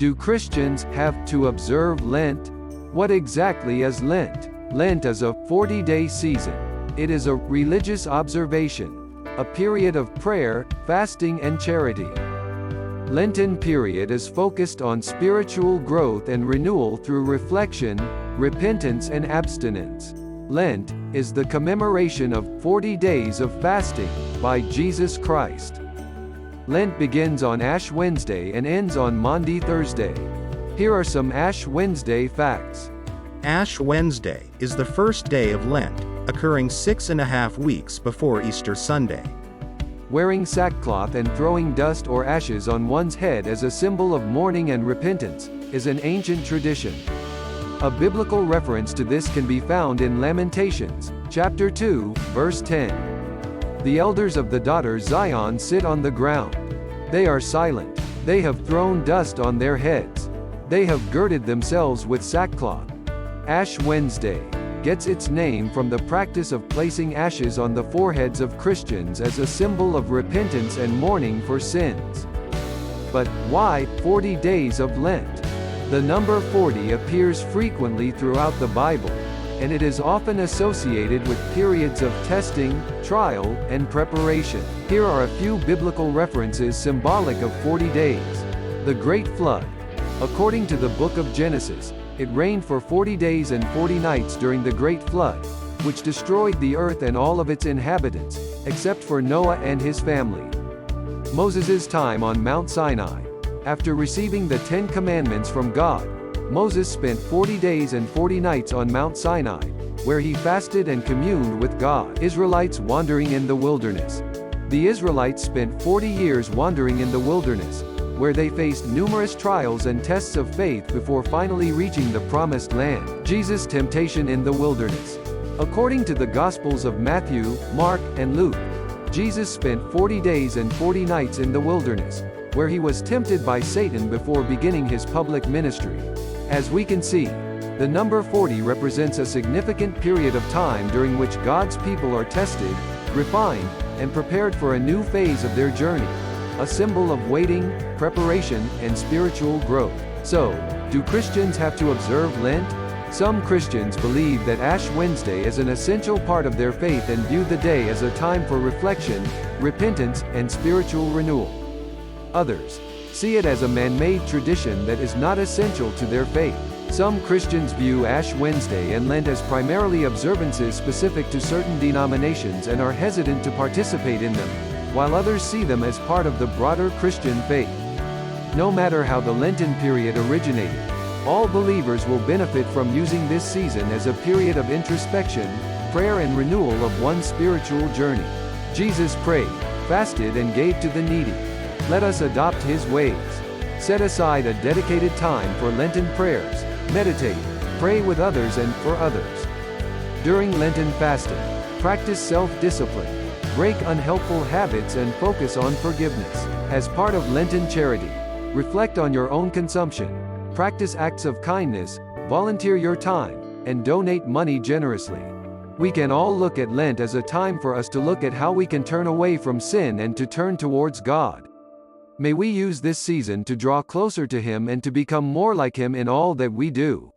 Do Christians have to observe Lent? What exactly is Lent? Lent is a 40-day season. It is a religious observation, a period of prayer, fasting and charity. Lenten period is focused on spiritual growth and renewal through reflection, repentance and abstinence. Lent is the commemoration of 40 days of fasting by Jesus Christ. Lent begins on Ash Wednesday and ends on Maundy Thursday. Here are some Ash Wednesday facts. Ash Wednesday is the first day of Lent, occurring 6.5 weeks before Easter Sunday. Wearing sackcloth and throwing dust or ashes on one's head as a symbol of mourning and repentance is an ancient tradition. A biblical reference to this can be found in Lamentations, chapter 2, verse 10. The elders of the daughter Zion sit on the ground. They are silent. They have thrown dust on their heads. They have girded themselves with sackcloth. Ash Wednesday gets its name from the practice of placing ashes on the foreheads of Christians as a symbol of repentance and mourning for sins. But why 40 days of Lent? The number 40 appears frequently throughout the Bible, and it is often associated with periods of testing, trial, and preparation. Here are a few biblical references symbolic of 40 days. The Great Flood. According to the book of Genesis, it rained for 40 days and 40 nights during the Great Flood, which destroyed the earth and all of its inhabitants, except for Noah and his family. Moses' time on Mount Sinai. After receiving the 10 Commandments from God, Moses spent 40 days and 40 nights on Mount Sinai, where he fasted and communed with God. Israelites wandering in the wilderness. The Israelites spent 40 years wandering in the wilderness, where they faced numerous trials and tests of faith before finally reaching the Promised Land. Jesus' temptation in the wilderness. According to the Gospels of Matthew, Mark, and Luke, Jesus spent 40 days and 40 nights in the wilderness, where he was tempted by Satan before beginning his public ministry. As we can see, the number 40 represents a significant period of time during which God's people are tested, refined, and prepared for a new phase of their journey, a symbol of waiting, preparation, and spiritual growth. So, do Christians have to observe Lent? Some Christians believe that Ash Wednesday is an essential part of their faith and view the day as a time for reflection, repentance, and spiritual renewal. Others see it as a man-made tradition that is not essential to their faith. Some Christians view Ash Wednesday and Lent as primarily observances specific to certain denominations and are hesitant to participate in them, while others see them as part of the broader Christian faith. No matter how the Lenten period originated, all believers will benefit from using this season as a period of introspection, prayer and renewal of one's spiritual journey. Jesus prayed, fasted and gave to the needy. Let us adopt his ways. Set aside a dedicated time for Lenten prayers, meditate, pray with others and for others. During Lenten fasting, practice self-discipline, break unhelpful habits and focus on forgiveness. As part of Lenten charity, reflect on your own consumption, practice acts of kindness, volunteer your time, and donate money generously. We can all look at Lent as a time for us to look at how we can turn away from sin and to turn towards God. May we use this season to draw closer to Him and to become more like Him in all that we do.